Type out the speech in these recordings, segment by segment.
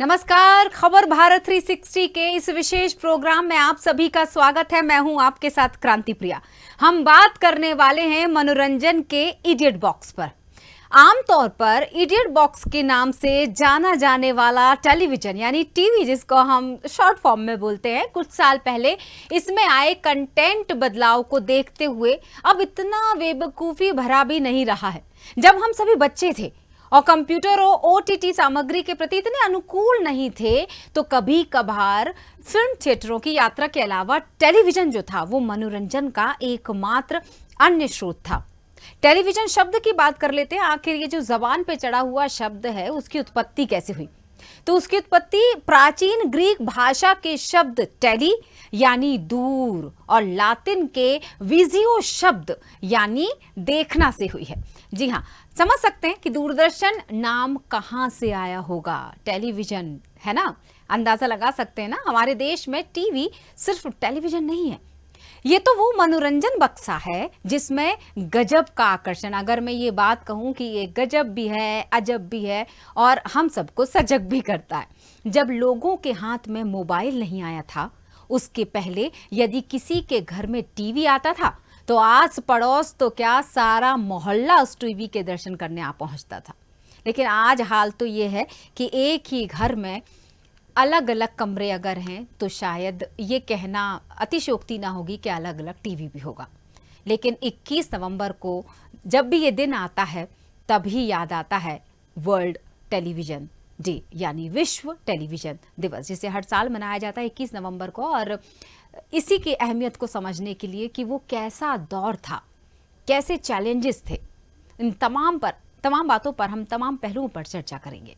नमस्कार, खबर भारत 360 के इस विशेष प्रोग्राम में आप सभी का स्वागत है। मैं हूं आपके साथ क्रांति प्रिया। हम बात करने वाले हैं मनोरंजन के इडियट बॉक्स पर। आमतौर पर इडियट बॉक्स के नाम से जाना जाने वाला टेलीविजन यानी टीवी, जिसको हम शॉर्ट फॉर्म में बोलते हैं, कुछ साल पहले इसमें आए कंटेंट बदलाव को देखते हुए अब इतना बेवकूफ़ी भरा भी नहीं रहा है। जब हम सभी बच्चे थे और कंप्यूटर और ओटीटी सामग्री के प्रति इतने अनुकूल नहीं थे, तो कभी कभार फिल्म थिएटरों की यात्रा के अलावा टेलीविजन जो था वो मनोरंजन का एकमात्र अन्य स्रोत था। टेलीविजन शब्द की बात कर लेते हैं। आखिर ये जो जबान पे चढ़ा हुआ शब्द है, उसकी उत्पत्ति कैसे हुई? तो उसकी उत्पत्ति प्राचीन ग्रीक भाषा के शब्द टेली यानी दूर और लातिन के विजियो शब्द यानी देखना से हुई है। जी हाँ, समझ सकते हैं कि दूरदर्शन नाम कहां से आया होगा। टेलीविजन है ना, अंदाजा लगा सकते हैं ना। हमारे देश में टीवी सिर्फ टेलीविजन नहीं है, ये तो वो मनोरंजन बक्सा है जिसमें गजब का आकर्षण, अगर मैं ये बात कहूं कि ये गजब भी है, अजब भी है और हम सबको सजग भी करता है। जब लोगों के हाथ में मोबाइल नहीं आया था, उसके पहले यदि किसी के घर में टीवी आता था तो आस पड़ोस तो क्या, सारा मोहल्ला उस टीवी के दर्शन करने आ पहुंचता था। लेकिन आज हाल तो ये है कि एक ही घर में अलग अलग कमरे अगर हैं तो शायद ये कहना अतिशयोक्ति ना होगी कि अलग अलग टीवी भी होगा। लेकिन 21 नवंबर को जब भी ये दिन आता है तभी याद आता है वर्ल्ड टेलीविजन डे यानी विश्व टेलीविजन दिवस, जिसे हर साल मनाया जाता है 21 नवंबर को। और इसी की अहमियत को समझने के लिए कि वो कैसा दौर था, कैसे चैलेंजेस थे, इन तमाम बातों पर हम तमाम पहलुओं पर चर्चा करेंगे।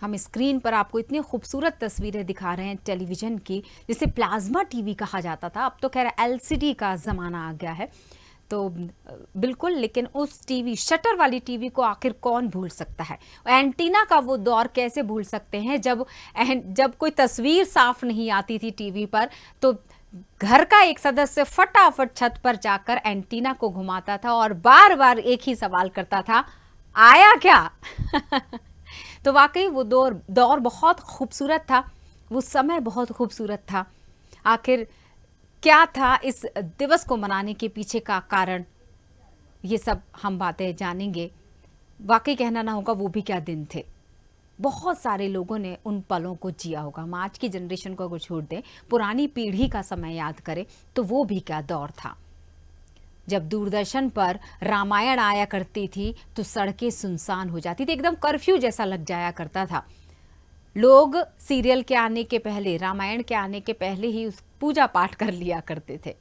हम स्क्रीन पर आपको इतनी खूबसूरत तस्वीरें दिखा रहे हैं टेलीविजन की, जिसे प्लाज्मा टीवी कहा जाता था। अब तो खैर एलसीडी का ज़माना आ गया है, तो बिल्कुल। लेकिन उस टीवी, शटर वाली टीवी को आखिर कौन भूल सकता है? एंटीना का वो दौर कैसे भूल सकते हैं जब कोई तस्वीर साफ नहीं आती थी टीवी पर, तो घर का एक सदस्य फटाफट छत पर जाकर एंटीना को घुमाता था और बार बार एक ही सवाल करता था, आया क्या? तो वाकई वो दौर बहुत खूबसूरत था, वो समय बहुत खूबसूरत था। आखिर क्या था इस दिवस को मनाने के पीछे का कारण, ये सब हम बातें जानेंगे। वाकई कहना ना होगा वो भी क्या दिन थे। बहुत सारे लोगों ने उन पलों को जिया होगा। हम आज की जनरेशन को अगर छोड़ दें, पुरानी पीढ़ी का समय याद करें तो वो भी क्या दौर था। जब दूरदर्शन पर रामायण आया करती थी तो सड़कें सुनसान हो जाती थी, एकदम कर्फ्यू जैसा लग जाया करता था। लोग सीरियल के आने के पहले, रामायण के आने के पहले ही उस पूजा पाठ कर लिया करते थे।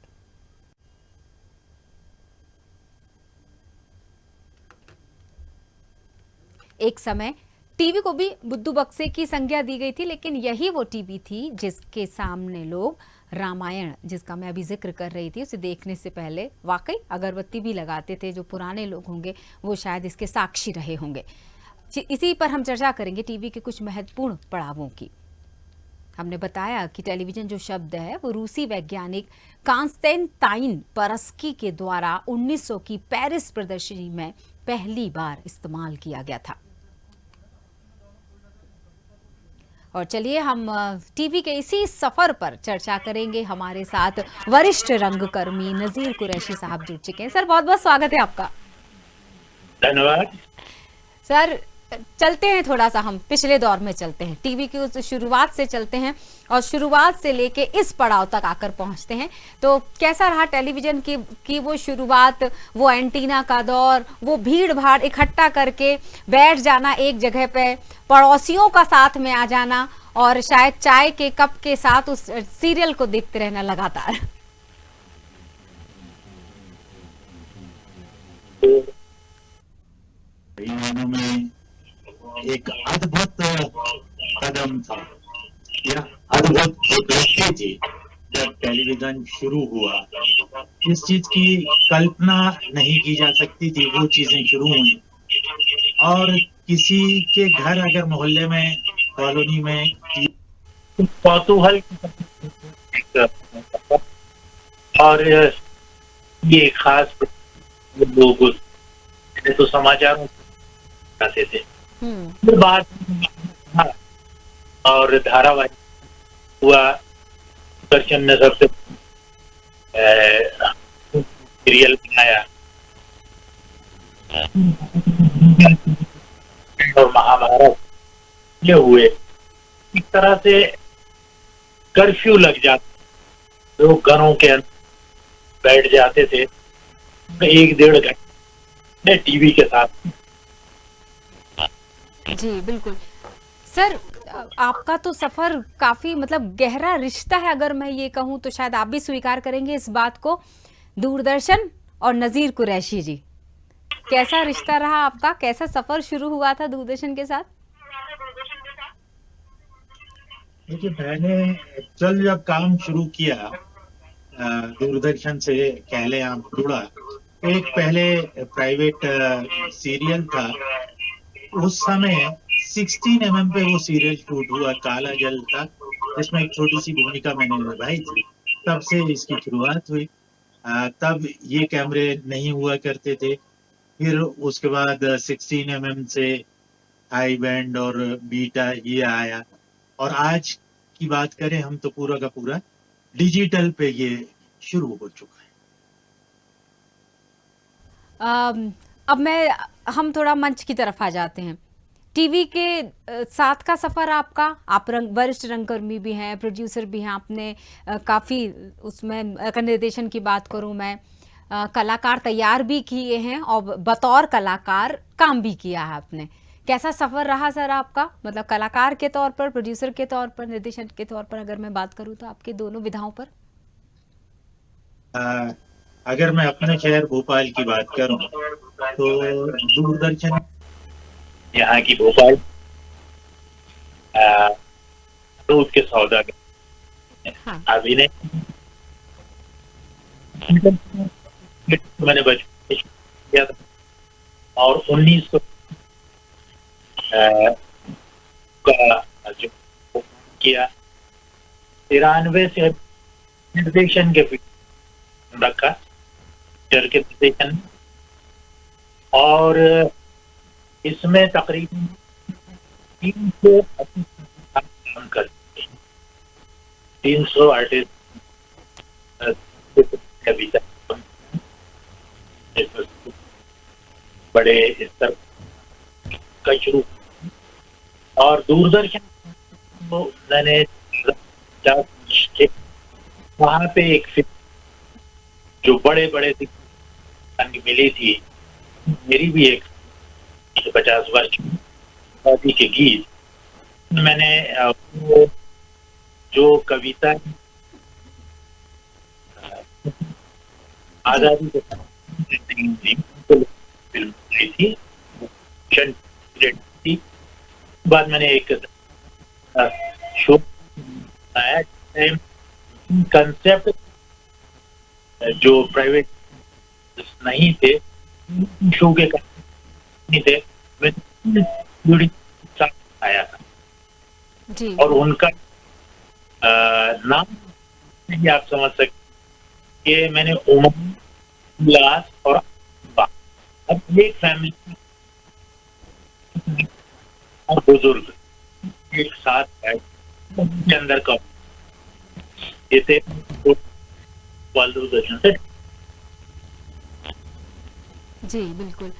एक समय टीवी को भी बुद्धू बक्से की संज्ञा दी गई थी, लेकिन यही वो टीवी थी जिसके सामने लोग रामायण, जिसका मैं अभी जिक्र कर रही थी, उसे देखने से पहले वाकई अगरबत्ती भी लगाते थे। जो पुराने लोग होंगे वो शायद इसके साक्षी रहे होंगे। इसी पर हम चर्चा करेंगे टीवी के कुछ महत्वपूर्ण पड़ावों की। हमने बताया कि टेलीविजन जो शब्द है वो रूसी वैज्ञानिक कांस्टेंटाइन परस्की के द्वारा 1900 की पेरिस प्रदर्शनी में पहली बार इस्तेमाल किया गया था। और चलिए हम टीवी के इसी सफर पर चर्चा करेंगे। हमारे साथ वरिष्ठ रंगकर्मी नजीर कुरैशी साहब जुड़ चुके हैं। सर, बहुत बहुत स्वागत है आपका। धन्यवाद सर। चलते हैं थोड़ा सा, हम पिछले दौर में चलते हैं, टीवी की उस शुरुआत से चलते हैं और शुरुआत से लेके इस पड़ाव तक आकर पहुंचते हैं। तो कैसा रहा टेलीविजन की वो शुरुआत, वो एंटीना का दौर, वो भीड़ भाड़ इकट्ठा करके बैठ जाना एक जगह पे, पड़ोसियों का साथ में आ जाना और शायद चाय के कप के साथ उस सीरियल को देखते रहना लगातार। में एक अद्भुत कदम था या अद्भुत उपलब्धि थी जब टेलीविजन शुरू हुआ। इस चीज की कल्पना नहीं की जा सकती थी, वो चीजें शुरू हुई। और किसी के घर अगर मोहल्ले में, कॉलोनी में कौतूहल और ये खास लोग तो समाचारों आते थे। फिर बाद में और धारावाहिक हुआ, दर्शन ने सबसे सीरियल बनाया और महाभारत ये हुए। इस तरह से कर्फ्यू लग जाता, लोग घरों के अंदर बैठ जाते थे 1-1.5 घंटे टीवी के साथ। जी बिल्कुल सर, आपका तो सफर काफी मतलब गहरा रिश्ता है, अगर मैं ये कहूँ तो शायद आप भी स्वीकार करेंगे इस बात को। दूरदर्शन और नजीर कुरैशी जी, कैसा रिश्ता रहा आपका, कैसा सफर शुरू हुआ था दूरदर्शन के साथ? देखिए, मैंने जब काम शुरू किया दूरदर्शन से पहले आप जुड़ा, तो एक पहले प्राइवेट सीरियल था। उस समय 16 mm पे वो सीरियल शूट हुआ, काला जल था, जिसमें एक छोटी सी भूमिका मैंने निभाई थी। तब से इसकी शुरुआत हुई। तब ये कैमरे नहीं हुआ करते थे। फिर उसके बाद 16 mm से हाई बैंड और बीटा ये आया, और आज की बात करें हम तो पूरा का पूरा डिजिटल पे ये शुरू हो चुका है। अब हम थोड़ा मंच की तरफ आ जाते हैं। टीवी के साथ का सफर आपका, आप वरिष्ठ रंगकर्मी भी हैं, प्रोड्यूसर भी हैं, आपने काफ़ी उसमें अगर निर्देशन की बात करूं मैं, कलाकार तैयार भी किए हैं और बतौर कलाकार काम भी किया है आपने। कैसा सफर रहा सर आपका, मतलब कलाकार के तौर पर, प्रोड्यूसर के तौर पर, निर्देशन के तौर पर अगर मैं बात करूं तो आपके दोनों विधाओं पर? अगर मैं अपने शहर भोपाल की बात करूं तो दूरदर्शन यहाँ की भोपाल दूध के सौदागर, हाँ। अभिनय मैंने बचपन में किया था, और 1900 का जो किया, 93 से निर्देशन के रखा, पिक्चर के निर्देशन, और इसमें तकरीबन 300 काम करते हैं, 300 आर्टिस्ट अभी तक बड़े स्तर का शुरू। और दूरदर्शन तो मैंने वहाँ पे एक जो बड़े बड़े मिली थी, मेरी भी एक 50 वर्ष आजादी के गीत, मैंने वो जो कविता आजादी के फिल्म थी, बाद मैंने एक शो आया, कंसेप्ट जो प्राइवेट नहीं थे, शो के नहीं थे, मैं आया था जी। और उनका नाम भी आप समझ सकते कि मैंने उमंग, उल्लास और अब एक फैमिली और बुजुर्ग एक साथ के अंदर का जैसे दूरदर्शन से। जी बिल्कुल।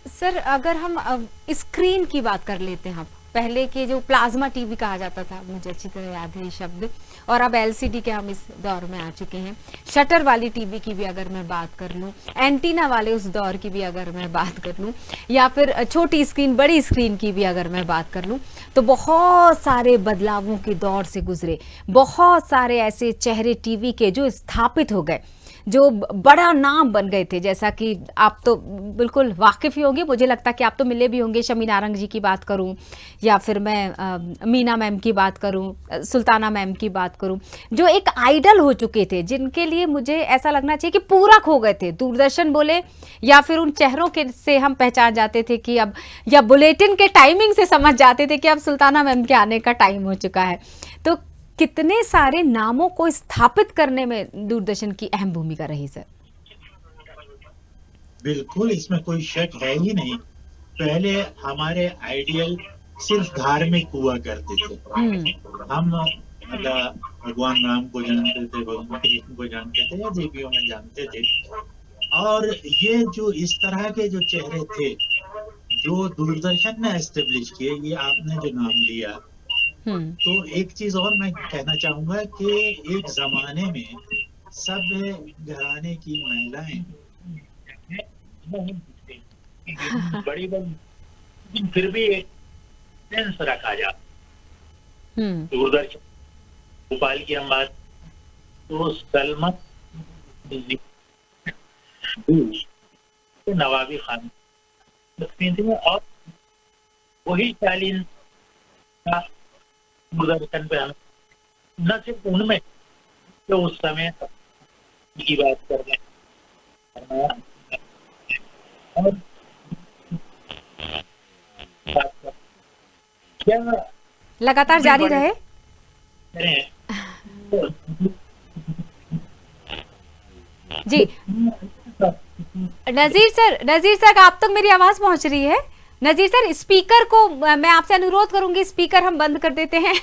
सर अगर हम स्क्रीन की बात कर लेते हैं, पहले के जो प्लाज्मा टीवी कहा जाता था, मुझे अच्छी तरह याद है ये शब्द, और अब एलसीडी के हम इस दौर में आ चुके हैं। शटर वाली टीवी की भी अगर मैं बात कर लूँ, एंटीना वाले उस दौर की भी अगर मैं बात कर लूँ, या फिर छोटी स्क्रीन बड़ी स्क्रीन की भी अगर मैं बात कर लूँ, तो बहुत सारे बदलावों के दौर से गुजरे। बहुत सारे ऐसे चेहरे टीवी के जो स्थापित हो गए, जो बड़ा नाम बन गए थे, जैसा कि आप तो बिल्कुल वाकिफ़ ही होंगे, मुझे लगता है कि आप तो मिले भी होंगे। शमी नारंग जी की बात करूं, या फिर मैं मीना मैम की बात करूं, सुल्ताना मैम की बात करूं, जो एक आइडल हो चुके थे, जिनके लिए मुझे ऐसा लगना चाहिए कि पूरक हो गए थे। दूरदर्शन बोले या फिर उन चेहरों के से हम पहचान जाते थे कि अब, या बुलेटिन के टाइमिंग से समझ जाते थे कि अब सुल्ताना मैम के आने का टाइम हो चुका है। तो कितने सारे नामों को स्थापित करने में दूरदर्शन की अहम भूमिका रही सर। बिल्कुल, इसमें कोई शक है ही नहीं। पहले हमारे आइडियल सिर्फ धार्मिक हुआ करते थे। हम अल्लाह भगवान राम को जानते थे, भगवान कृष्ण को जानते थे या देवियों में जानते थे। और ये जो इस तरह के जो चेहरे थे जो दूरदर्शन ने एस्टेब्लिश किए, ये आपने जो नाम लिया, तो एक चीज और मैं कहना चाहूंगा कि एक जमाने में सब घराने की महिलाएं बड़ी बड़ी फिर भी एक सेंस रखा जाता। दूरदर्शन भोपाल की हम बात तो सलमान नवाबी खान और वही शालीन दूरदर्शन पे हम न सिर्फ उनमें तो उस समय की बात कर रहे हैं क्या लगातार जारी रहे। जी नजीर सर आप तक मेरी आवाज पहुंच रही है? नजीर सर, स्पीकर को मैं आपसे अनुरोध करूंगी, स्पीकर हम बंद कर देते हैं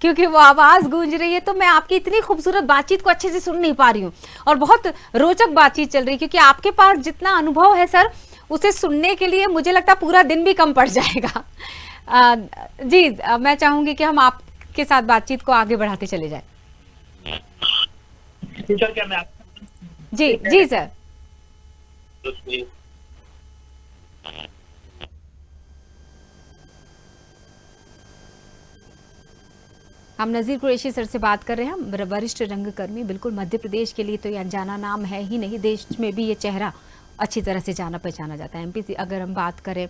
क्योंकि वो आवाज गूंज रही है, तो मैं आपकी इतनी खूबसूरत बातचीत को अच्छे से सुन नहीं पा रही हूँ और बहुत रोचक बातचीत चल रही है, क्योंकि आपके पास जितना अनुभव है सर, उसे सुनने के लिए मुझे लगता है पूरा दिन भी कम पड़ जाएगा। जी मैं चाहूंगी कि हम आपके साथ बातचीत को आगे बढ़ाते चले जाए। जी सर। हम नज़ीर कुरैशी सर से बात कर रहे हैं, वरिष्ठ रंगकर्मी। बिल्कुल मध्य प्रदेश के लिए तो ये अनजाना नाम है ही नहीं, देश में भी ये चेहरा अच्छी तरह से जाना पहचाना जाता है। एमपी से अगर हम बात करें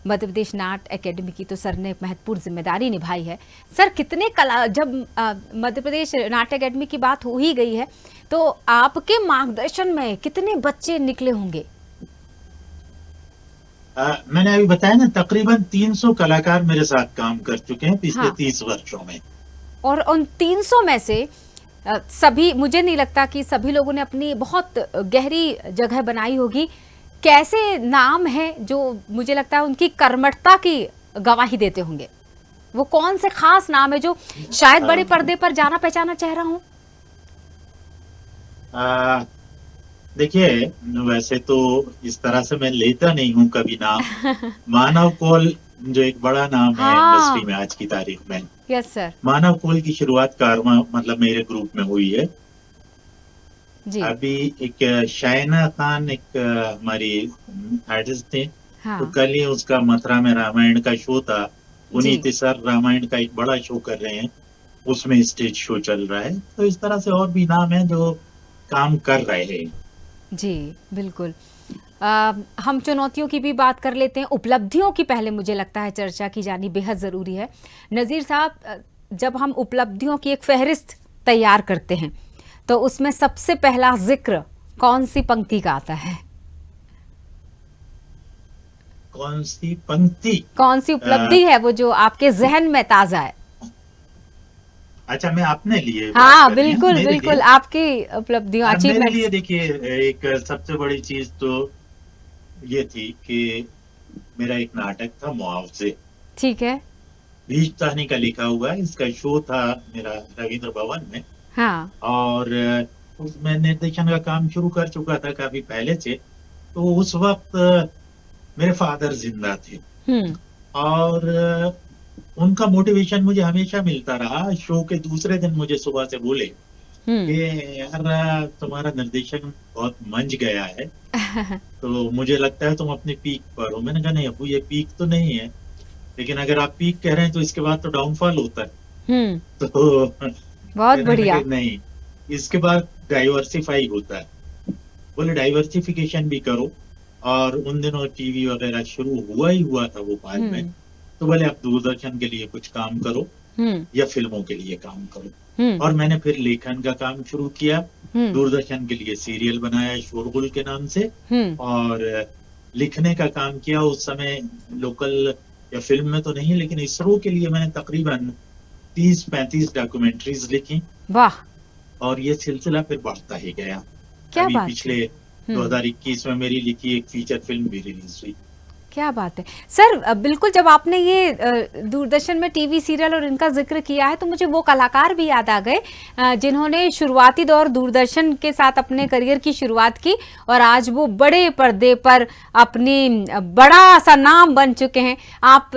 मध्य प्रदेश नाट्य एकेडमी की, तो सर ने एक महत्वपूर्ण जिम्मेदारी निभाई है। सर कितने जब मध्य प्रदेश नाट्य एकेडमी की बात हो ही गई है, तो आपके मार्गदर्शन में कितने बच्चे निकले होंगे? मैंने अभी बताया ना, तकरीबन 300 कलाकार मेरे साथ काम कर चुके हैं पिछले 30 वर्षों में। और उन 300 में से सभी, मुझे नहीं लगता कि सभी लोगों ने अपनी बहुत गहरी जगह बनाई होगी। कैसे नाम है जो मुझे लगता है उनकी कर्मठता की गवाही देते होंगे? वो कौन से खास नाम है जो शायद बड़े पर्दे पर जाना पहचाना चेहरा हो? देखिए, वैसे तो इस तरह से मैं लेता नहीं हूँ कभी नाम। मानव कौल जो एक बड़ा नाम है इंडस्ट्री में आज की तारीख में। Yes sir. मानव कौल की शुरुआत कारवा मतलब मेरे ग्रुप में हुई है जी। अभी एक शायना खान एक हमारी आर्टिस्ट थे, तो कल ही उसका मथुरा में रामायण का शो था। पुनीत सर रामायण का एक बड़ा शो कर रहे हैं, उसमें स्टेज शो चल रहा है। तो इस तरह से और भी नाम है जो काम कर रहे हैं। जी बिल्कुल। हम चुनौतियों की भी बात कर लेते हैं, उपलब्धियों की पहले मुझे लगता है चर्चा की जानी बेहद ज़रूरी है। नज़ीर साहब, जब हम उपलब्धियों की एक फहरिस्त तैयार करते हैं, तो उसमें सबसे पहला जिक्र कौन सी पंक्ति का आता है? कौन सी पंक्ति? कौन सी उपलब्धि है वो जो आपके जहन में ताज़ा है? अच्छा, मैं अपने लिए हाँ बिल्कुल बिल्कुल, आपकी उपलब्धियों मेरे लिए देखिए, एक सबसे बड़ी चीज तो ये थी कि मेरा एक नाटक था मुआवजे। ठीक है। बीज ताहनी का लिखा हुआ है, इसका शो था मेरा रविंद्र भवन में। हाँ। और उसमें निर्देशन का काम शुरू कर चुका था काफी पहले से। तो उस वक्त मेरे फादर जिंदा थे और उनका मोटिवेशन मुझे हमेशा मिलता रहा। शो के दूसरे दिन मुझे सुबह से बोले कि यार तुम्हारा निर्देशन बहुत मंझ गया है, तो मुझे लगता है तुम अपने पीक पर हो। मैंने कहा नहीं अबू, ये पीक तो नहीं है, लेकिन अगर आप पीक कह रहे हैं तो इसके बाद तो डाउनफॉल होता है। तो बहुत बढ़िया। नहीं, इसके बाद डाइवर्सिफाई होता है। बोले डाइवर्सिफिकेशन भी करो। और उन दिनों टीवी वगैरह शुरू हुआ था भोपाल में, तो बोले आप दूरदर्शन के लिए कुछ काम करो या फिल्मों के लिए काम करो। और मैंने फिर लेखन का काम शुरू किया। दूरदर्शन के लिए सीरियल बनाया शोरगुल के नाम से, और लिखने का काम किया। उस समय लोकल या फिल्म में तो नहीं, लेकिन इसरो के लिए मैंने तकरीबन 30-35 डॉक्यूमेंट्रीज लिखी वाह, और ये सिलसिला फिर बढ़ता ही गया। क्या अभी बात है। पिछले 2021 में मेरी लिखी एक फीचर फिल्म भी रिलीज हुई। क्या बात है सर। बिल्कुल, जब आपने ये दूरदर्शन में टीवी सीरियल और इनका जिक्र किया है तो मुझे वो कलाकार भी याद आ गए जिन्होंने शुरुआती दौर दूरदर्शन के साथ अपने करियर की शुरुआत की और आज वो बड़े पर्दे पर अपनी बड़ा सा नाम बन चुके हैं। आप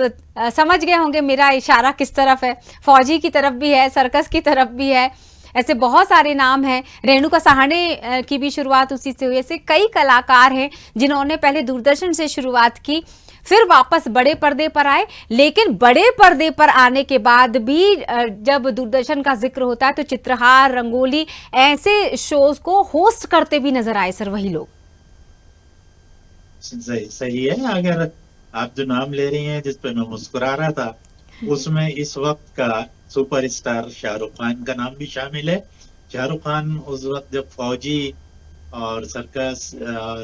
समझ गए होंगे मेरा इशारा किस तरफ है। फौजी की तरफ भी है, सर्कस की तरफ भी है, ऐसे बहुत सारे नाम हैं। रेणुका सहाने की भी शुरुआत उसी से हुई। ऐसे कई कलाकार हैं जिन्होंने पहले दूरदर्शन से शुरुआत की, फिर वापस बड़े पर्दे पर आए। लेकिन बड़े पर्दे पर आने के बाद भी जब दूरदर्शन का जिक्र होता है तो चित्रहार, रंगोली ऐसे शोज को होस्ट करते भी नजर आए सर वही लोग। सही है। अगर आप जो नाम ले रही हैं जिस पे मैं मुस्कुरा रहा था, उसमें इस वक्त का सुपरस्टार शाहरुख खान का नाम भी शामिल है। शाहरुख खान उस वक्त जब फौजी और सर्कस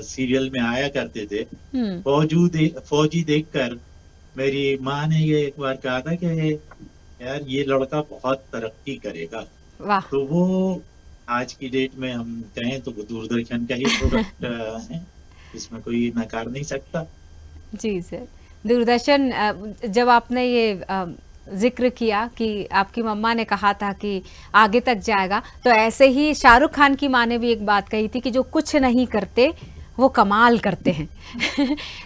सीरियल में आया करते थे, फौजी देखकर मेरी माँ ने ये एक बार कहा था कि यार ये लड़का बहुत तरक्की करेगा। वाह। तो वो आज की डेट में हम कहें तो वो दूरदर्शन का ही प्रोडक्ट है, इसमें कोई नकार नहीं सकता। जी सर। दूरदर्शन, जब आपने ये जिक्र किया कि आपकी मम्मा ने कहा था कि आगे तक जाएगा, तो ऐसे ही शाहरुख खान की माँ ने भी एक बात कही थी कि जो कुछ नहीं करते वो कमाल करते हैं।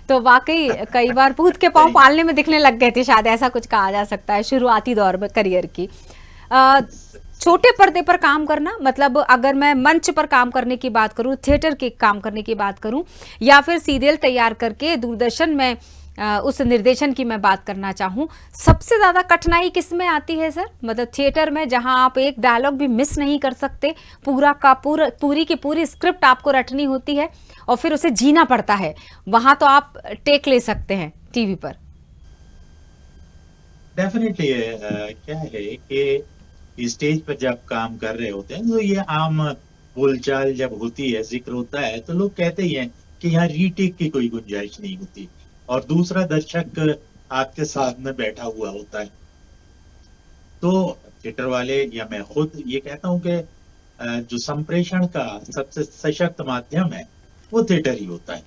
तो वाकई कई बार पूत के पाँव पालने में दिखने लग गए थे, शायद ऐसा कुछ कहा जा सकता है शुरुआती दौर में करियर की। छोटे पर्दे पर काम करना, मतलब अगर मैं मंच पर काम करने की बात करूं, थिएटर के काम करने की बात करूं, या फिर सीरियल तैयार करके दूरदर्शन में उस निर्देशन की मैं बात करना चाहूं, सबसे ज्यादा कठिनाई किस में आती है सर? मतलब थिएटर में जहां आप एक डायलॉग भी मिस नहीं कर सकते, पूरी की पूरी स्क्रिप्ट आपको रटनी होती है और फिर उसे जीना पड़ता है, वहां तो आप टेक ले सकते हैं टीवी पर। डेफिनेटली क्या है कि स्टेज पर जब काम कर रहे होते हैं तो ये आम बोलचाल जब होती है, जिक्र होता है, तो लोग कहते ही हैं कि यहाँ रीटेक की कोई गुंजाइश नहीं होती और दूसरा दर्शक आपके साथ में बैठा हुआ होता है। तो थिएटर वाले या मैं खुद ये कहता हूँ कि जो संप्रेषण का सबसे सशक्त माध्यम है वो थिएटर ही होता है।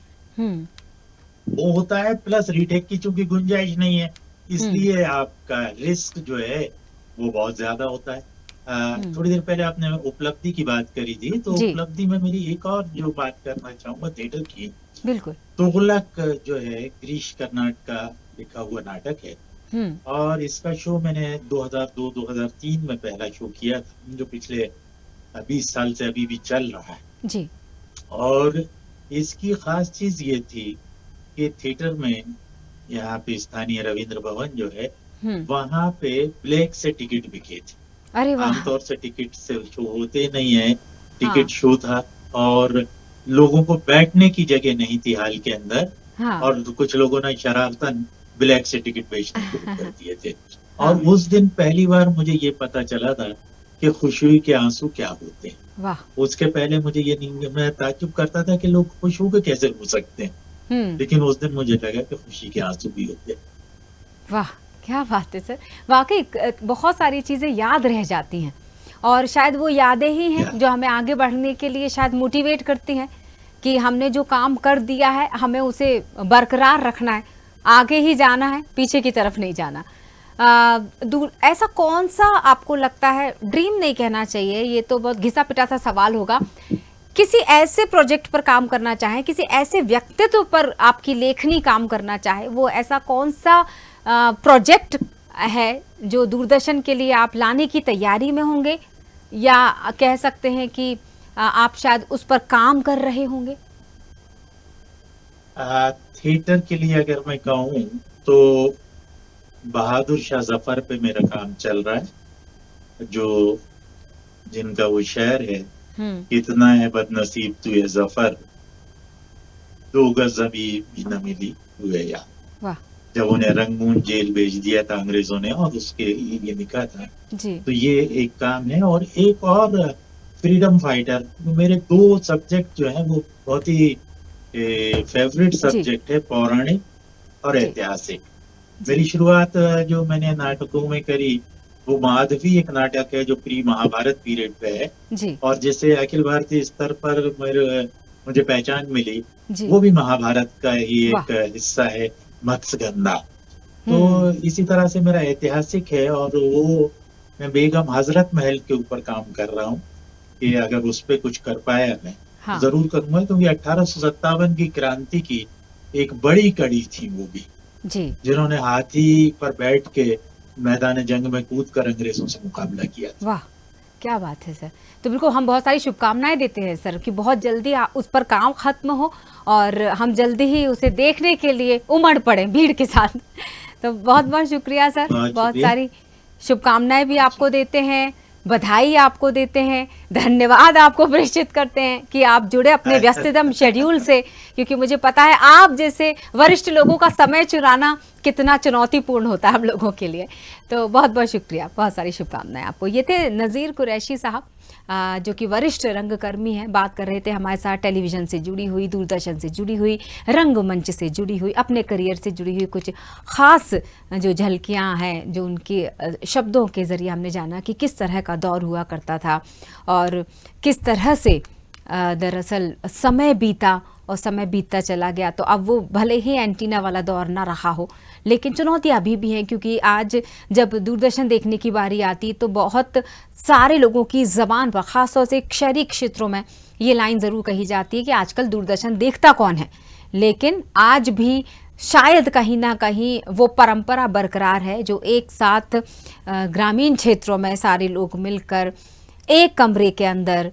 वो होता है, प्लस रीटेक की चूंकि गुंजाइश नहीं है, इसलिए आपका रिस्क जो है वो बहुत ज्यादा होता है। थोड़ी देर पहले आपने उपलब्धि की बात करी थी, तो उपलब्धि में मेरी एक और जो बात करना चाहूंगा थिएटर की, बिल्कुल। तुगलक जो है गिरीश कर्नाड का लिखा हुआ नाटक है और इसका शो मैंने 2002-2003 में पहला शो किया था, जो पिछले 20 साल से अभी भी चल रहा है जी। और इसकी खास चीज ये थी कि थिएटर में यहाँ पे स्थानीय रविंद्र भवन जो है वहां पे ब्लैक से टिकट बिके थे। अरे वाह। आमतौर से टिकट से शो होते नहीं है, टिकट शो था और लोगों को बैठने की जगह नहीं थी हॉल के अंदर। और कुछ लोगों ने शरारतन ब्लैक से टिकट बेचने शुरू कर दिए थे। और उस दिन पहली बार मुझे ये पता चला था कि खुशी के आंसू क्या होते हैं। वाह। उसके पहले मुझे ये नहीं, मैं ताज्जुब करता था कि लोग खुश होकर कैसे हो सकते हैं, लेकिन उस दिन मुझे लगा कि खुशी के आंसू भी होते हैं। वाह, क्या बात है सर। वाकई बहुत सारी चीजें याद रह जाती हैं और शायद वो यादें ही हैं जो हमें आगे बढ़ने के लिए शायद मोटिवेट करती हैं कि हमने जो काम कर दिया है हमें उसे बरकरार रखना है, आगे ही जाना है, पीछे की तरफ नहीं जाना। ऐसा कौन सा आपको लगता है, ड्रीम नहीं कहना चाहिए, ये तो बहुत घिसा पिटा सा सवाल होगा, किसी ऐसे प्रोजेक्ट पर काम करना चाहें, किसी ऐसे व्यक्तित्व पर आपकी लेखनी काम करना चाहे, वो ऐसा कौन सा प्रोजेक्ट है जो दूरदर्शन के लिए आप लाने की तैयारी में होंगे या कह सकते हैं कि आप शायद उस पर काम कर रहे होंगे? थिएटर के लिए अगर मैं कहूँ तो बहादुर शाह जफर पे मेरा काम चल रहा है, जो जिनका वो शेर है, कितना है बदनसीब तू ये जफर, 2 गज जमीन भी न मिली हुए यार। जब उन्हें रंगून जेल भेज दिया था अंग्रेजों ने और उसके लिए लिखा था जी। तो ये एक काम है और एक और फ्रीडम फाइटर। मेरे 2 सब्जेक्ट जो है वो बहुत ही फेवरेट सब्जेक्ट है, पौराणिक और ऐतिहासिक। मेरी शुरुआत जो मैंने नाटकों में करी वो माधवी एक नाटक है जो प्री महाभारत पीरियड पे है, जी और जिससे अखिल भारतीय स्तर पर मुझे पहचान मिली, जी। वो भी महाभारत का ही वाह। एक हिस्सा है, मत्स्यगंधा। तो हम्म। इसी तरह से मेरा ऐतिहासिक है, और वो मैं बेगम हजरत महल के ऊपर काम कर रहा हूँ कि अगर उस पे कुछ कर पाया मैं हाँ जरूर करूंगा, क्योंकि 1857 की क्रांति की एक बड़ी कड़ी थी वो भी, जी। जिन्होंने हाथी पर बैठ के मैदान जंग में कूद कर अंग्रेजों से मुकाबला किया था। वाह, क्या बात है सर। तो बिल्कुल हम बहुत सारी शुभकामनाएं देते हैं सर कि बहुत जल्दी उस पर काम खत्म हो और हम जल्दी ही उसे देखने के लिए उमड़ पड़े भीड़ के साथ। तो बहुत बहुत शुक्रिया सर, बहुत बहुत शुक्रिया। सारी शुभकामनाएं भी आपको देते हैं, बधाई आपको देते हैं, धन्यवाद आपको प्रेषित करते हैं कि आप जुड़े अपने व्यस्ततम शेड्यूल से, क्योंकि मुझे पता है आप जैसे वरिष्ठ लोगों का समय चुराना कितना चुनौतीपूर्ण होता है हम लोगों के लिए। तो बहुत बहुत शुक्रिया, बहुत सारी शुभकामनाएं आपको। ये थे नज़ीर कुरैशी साहब, जो कि वरिष्ठ रंगकर्मी हैं, बात कर रहे थे हमारे साथ टेलीविज़न से जुड़ी हुई, दूरदर्शन से जुड़ी हुई, रंगमंच से जुड़ी हुई, अपने करियर से जुड़ी हुई कुछ ख़ास जो झलकियां हैं, जो उनके शब्दों के ज़रिए हमने जाना कि किस तरह का दौर हुआ करता था और किस तरह से दरअसल समय बीता और समय बीतता चला गया। तो अब वो भले ही एंटीना वाला दौर ना रहा हो, लेकिन चुनौतियाँ अभी भी हैं, क्योंकि आज जब दूरदर्शन देखने की बारी आती तो बहुत सारे लोगों की ज़बान पर, ख़ासतौर से शहरी क्षेत्रों में ये लाइन ज़रूर कही जाती है कि आजकल दूरदर्शन देखता कौन है। लेकिन आज भी शायद कहीं ना कहीं वो परंपरा बरकरार है जो एक साथ ग्रामीण क्षेत्रों में सारे लोग मिलकर एक कमरे के अंदर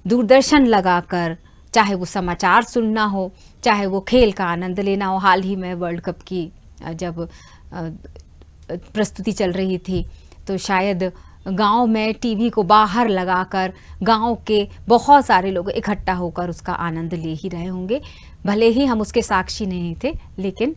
दूरदर्शन लगाकर, चाहे वो समाचार सुनना हो, चाहे वो खेल का आनंद लेना हो। हाल ही में वर्ल्ड कप की जब प्रस्तुति चल रही थी तो शायद गांव में टीवी को बाहर लगाकर गांव के बहुत सारे लोग इकट्ठा होकर उसका आनंद ले ही रहे होंगे, भले ही हम उसके साक्षी नहीं थे। लेकिन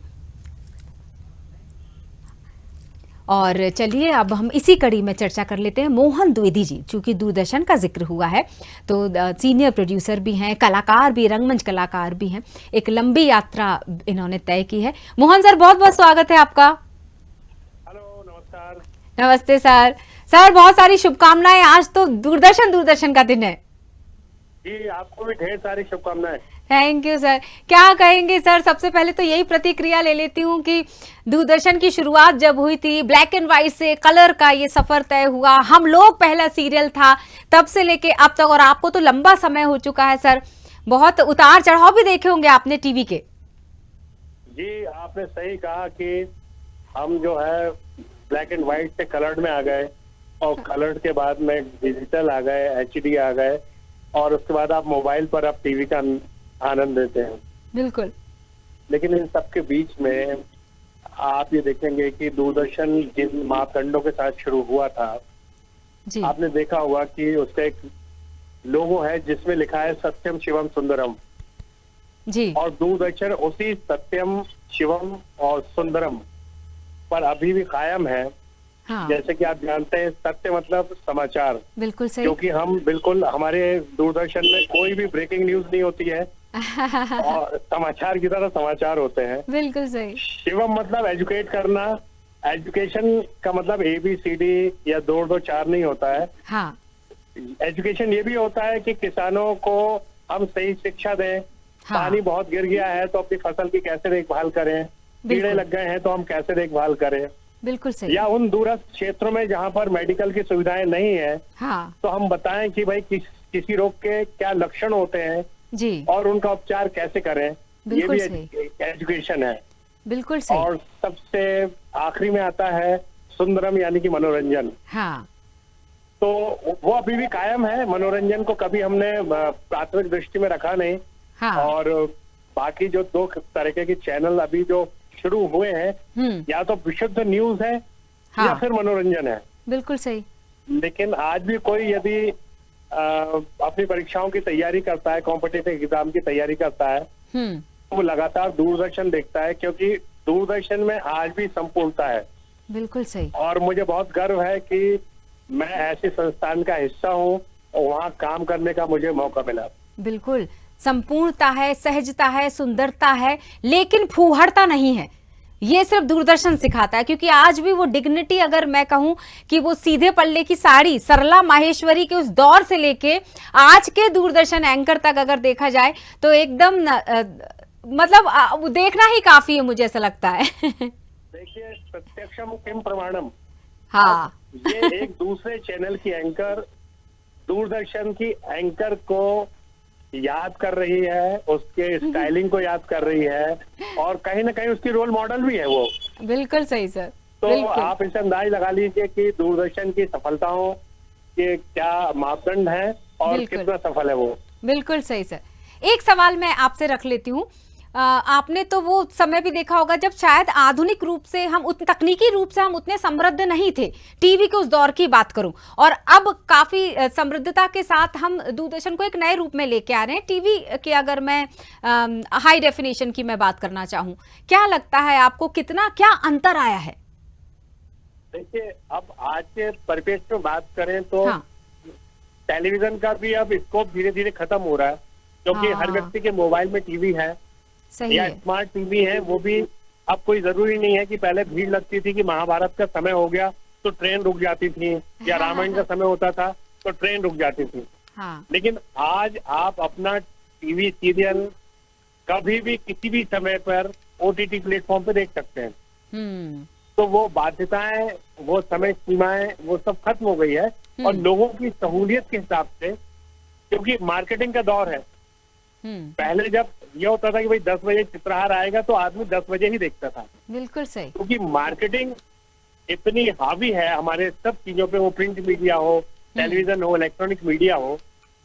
और चलिए अब हम इसी कड़ी में चर्चा कर लेते हैं मोहन द्विवेदी जी। चूंकि दूरदर्शन का जिक्र हुआ है तो सीनियर प्रोड्यूसर भी हैं, कलाकार भी, रंगमंच कलाकार भी हैं, एक लंबी यात्रा इन्होंने तय की है। मोहन सर, बहुत बहुत स्वागत है आपका। हेलो, नमस्कार। नमस्ते सर। सर बहुत सारी शुभकामनाएं, आज तो दूरदर्शन का दिन है। जी, आपको भी ढेर सारी शुभकामनाएं। Thank you sir. क्या कहेंगे सर, सबसे पहले तो यही प्रतिक्रिया ले लेती हूँ कि दूरदर्शन की शुरुआत जब हुई थी, ब्लैक एंड व्हाइट से कलर का ये सफर तय हुआ, हम लोग पहला सीरियल था, तब से लेके अब तक, और आपको तो लंबा समय हो चुका है सर, बहुत उतार चढ़ाव भी देखे होंगे आपने टीवी के। जी, आपने सही कहा कि हम जो है ब्लैक एंड व्हाइट से कलर्ड में आ गए, और कलर्ड के बाद में डिजिटल आ गए, HD आ गए, और उसके बाद आप मोबाइल पर आप टीवी का आनंद लेते हैं। बिल्कुल। लेकिन इन सबके बीच में आप ये देखेंगे कि दूरदर्शन जिन मापदंडों के साथ शुरू हुआ था, जी। आपने देखा होगा कि उसका एक लोगो है जिसमें लिखा है सत्यम शिवम सुंदरम, जी। और दूरदर्शन उसी सत्यम शिवम और सुंदरम पर अभी भी कायम है। हाँ, जैसे कि आप जानते हैं, सत्य मतलब समाचार, बिल्कुल सही। क्योंकि हम बिल्कुल, हमारे दूरदर्शन में कोई भी ब्रेकिंग न्यूज नहीं होती है और समाचार की तरह समाचार होते हैं। बिल्कुल सही। शिवम मतलब एजुकेट करना, एजुकेशन का मतलब ABCD या 2 2 4 नहीं होता है। हाँ, एजुकेशन ये भी होता है कि किसानों को हम सही शिक्षा दें। हाँ। पानी बहुत गिर गया है तो अपनी फसल की कैसे देखभाल करें, कीड़े लग गए हैं तो हम कैसे देखभाल करें, बिल्कुल सही। या उन दूरस्थ क्षेत्रों में जहाँ पर मेडिकल की सुविधाएं नहीं है हाँ तो हम बताएं कि भाई किसी रोग के क्या लक्षण होते हैं जी, और उनका उपचार कैसे करें। ये बिल्कुल भी सही। एजुकेशन है। बिल्कुल सही। और सबसे आखिरी में आता है सुंदरम, यानी कि मनोरंजन। हाँ, तो वो अभी भी कायम है। मनोरंजन को कभी हमने प्राथमिक दृष्टि में रखा नहीं। हाँ। और बाकी जो 2 तरीके के चैनल अभी जो शुरू हुए हैं, या तो विशुद्ध न्यूज है, हाँ। या फिर मनोरंजन है। बिल्कुल सही। लेकिन आज भी कोई यदि अपनी परीक्षाओं की तैयारी करता है, कॉम्पिटिटिव एग्जाम की तैयारी करता है, तो वो लगातार दूरदर्शन देखता है, क्योंकि दूरदर्शन में आज भी संपूर्णता है। बिल्कुल सही। और मुझे बहुत गर्व है कि मैं ऐसे संस्थान का हिस्सा हूँ और वहाँ काम करने का मुझे मौका मिला। बिल्कुल, संपूर्णता है, सहजता है, सुंदरता है, लेकिन फूहड़ता नहीं है। ये सिर्फ दूरदर्शन सिखाता है, क्योंकि आज भी वो डिग्निटी, अगर मैं कहूं कि वो सीधे पल्ले की साड़ी सरला माहेश्वरी के उस दौर से लेके आज के दूरदर्शन एंकर तक अगर देखा जाए तो एकदम मतलब देखना ही काफी है, मुझे ऐसा लगता है। देखिए, प्रत्यक्षम किम प्रमाणम। हाँ, ये एक दूसरे चैनल की एंकर दूरदर्शन की एंकर को याद कर रही है, उसके स्टाइलिंग को याद कर रही है, और कहीं ना कहीं उसकी रोल मॉडल भी है वो। बिल्कुल सही सर। तो बिल्कुल। आप इसे अंदाज लगा लीजिए कि दूरदर्शन की सफलताओं के क्या मापदंड हैं और बिल्कुल। कितना सफल है वो। बिल्कुल सही सर। एक सवाल मैं आपसे रख लेती हूँ। आपने तो वो समय भी देखा होगा जब शायद आधुनिक रूप से हम तकनीकी रूप से हम उतने समृद्ध नहीं थे, टीवी के उस दौर की बात करूं, और अब काफी समृद्धता के साथ हम दूरदर्शन को एक नए रूप में लेके आ रहे हैं। टीवी के अगर मैं हाई डेफिनेशन की मैं बात करना चाहूं, क्या लगता है आपको, कितना क्या अंतर आया है? देखिए, अब आज के परिप्रेक्ष्य में बात करें तो हाँ। टेलीविजन का भी अब स्कोप धीरे धीरे खत्म हो रहा है, क्योंकि हाँ। हर व्यक्ति के मोबाइल में टीवी है सही या है। स्मार्ट टीवी है। वो भी अब कोई जरूरी नहीं है कि पहले भीड़ लगती थी कि महाभारत का समय हो गया तो ट्रेन रुक जाती थी, या रामायण का समय होता था तो ट्रेन रुक जाती थी। हाँ। लेकिन आज आप अपना टीवी सीरियल कभी भी किसी भी समय पर ओटीटी प्लेटफॉर्म पे देख सकते हैं। तो वो बाध्यताएं, वो समय सीमाएं, वो सब खत्म हो गई है, और लोगों की सहूलियत के हिसाब से, क्योंकि मार्केटिंग का दौर है। पहले जब ये होता था कि भाई 10 बजे चित्रहार आएगा तो आदमी 10 बजे ही देखता था, बिल्कुल सही। क्योंकि मार्केटिंग इतनी हावी है हमारे सब चीजों पे, वो प्रिंट मीडिया हो, टेलीविजन हो, इलेक्ट्रॉनिक मीडिया हो,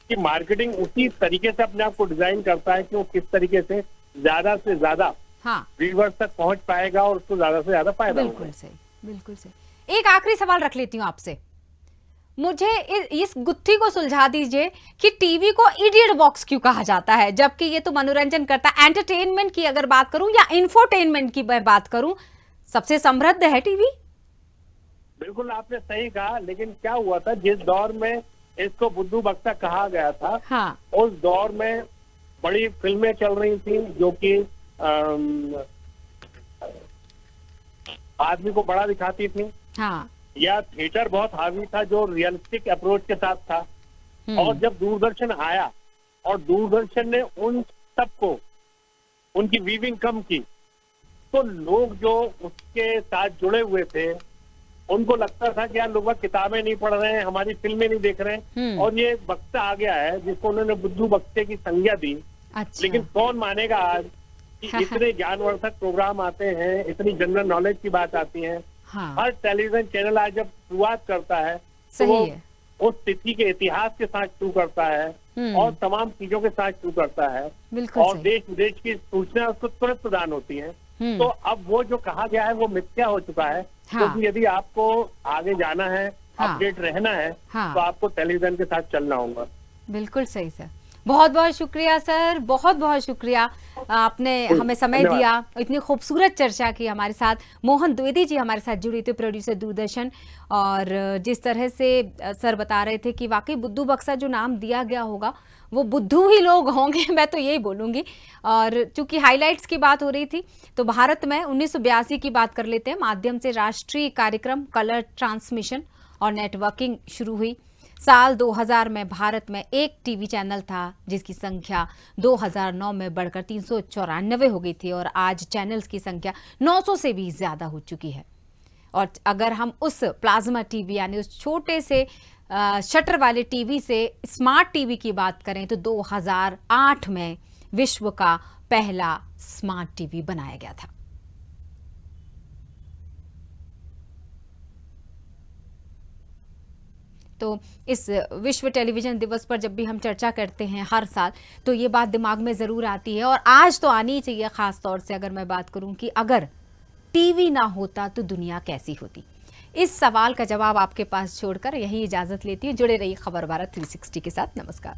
कि मार्केटिंग उसी तरीके से अपने आप को डिजाइन करता है कि वो किस तरीके से ज्यादा हाँ, व्यूअर्स तक पहुंच पाएगा और उसको ज्यादा से ज्यादा फायदा होगा। बिल्कुल सही, बिल्कुल सही। एक आखिरी सवाल रख लेती हूँ आपसे, मुझे इस गुत्थी को सुलझा दीजिए कि टीवी को इडियट बॉक्स क्यों कहा जाता है, जबकि ये तो मनोरंजन करता है। एंटरटेनमेंट की अगर बात करूं या इंफोटेनमेंट की मैं बात करूं, सबसे समृद्ध है टीवी। बिल्कुल आपने सही कहा, लेकिन क्या हुआ था, जिस दौर में इसको बुद्धू बक्सा कहा गया था, हाँ। उस दौर में बड़ी फिल्में चल रही थी जो कि आदमी को बड़ा दिखाती थी, हाँ। या थिएटर बहुत हावी था जो रियलिस्टिक अप्रोच के साथ था। और जब दूरदर्शन आया और दूरदर्शन ने उन सबको, उनकी वीविंग कम की, तो लोग जो उसके साथ जुड़े हुए थे उनको लगता था कि यार लोग किताबें नहीं पढ़ रहे हैं, हमारी फिल्में नहीं देख रहे हैं, और ये बक्सा आ गया है जिसको उन्होंने बुद्धू बक्से की संज्ञा दी। अच्छा। लेकिन कौन मानेगा आज कि इतने ज्ञानवर्धक प्रोग्राम आते हैं, इतनी जनरल नॉलेज की बात आती है। हाँ। हर टेलीविजन चैनल आज जब शुरुआत करता है तो सही वो है। उस तिथि के इतिहास के साथ शुरू करता है और तमाम चीजों के साथ शुरू करता है, बिल्कुल और सही। देश विदेश की सूचना उसको तुरंत प्रदान होती है। तो अब वो जो कहा गया है वो मिथ्या हो चुका है। हाँ। क्योंकि यदि आपको आगे जाना है, हाँ। अपडेट रहना है, हाँ। तो आपको टेलीविजन के साथ चलना होगा। बिल्कुल सही सर, बहुत बहुत शुक्रिया सर, बहुत बहुत शुक्रिया, आपने हमें समय धन्यवाद। दिया, इतनी खूबसूरत चर्चा की हमारे साथ। मोहन द्विवेदी जी हमारे साथ जुड़ी थे, प्रोड्यूसर दूरदर्शन, और जिस तरह से सर बता रहे थे कि वाकई बुद्धू बक्सा जो नाम दिया गया होगा वो बुद्धू ही लोग होंगे, मैं तो यही बोलूँगी। और चूंकि हाइलाइट्स की बात हो रही थी तो भारत में 1982 की बात कर लेते हैं, माध्यम से राष्ट्रीय कार्यक्रम कलर ट्रांसमिशन और नेटवर्किंग शुरू हुई। साल 2000 में भारत में एक टीवी चैनल था जिसकी संख्या 2009 में बढ़कर 394 हो गई थी, और आज चैनल्स की संख्या 900 से भी ज़्यादा हो चुकी है। और अगर हम उस प्लाज्मा टीवी यानी उस छोटे से शटर वाले टीवी से स्मार्ट टीवी की बात करें तो 2008 में विश्व का पहला स्मार्ट टीवी बनाया गया था। तो इस विश्व टेलीविजन दिवस पर जब भी हम चर्चा करते हैं हर साल, तो ये बात दिमाग में ज़रूर आती है, और आज तो आनी ही चाहिए। ख़ास तौर से अगर मैं बात करूं कि अगर टीवी ना होता तो दुनिया कैसी होती, इस सवाल का जवाब आपके पास छोड़कर यही इजाज़त लेती हूँ। जुड़े रहिए खबर भारत 360 के साथ। नमस्कार।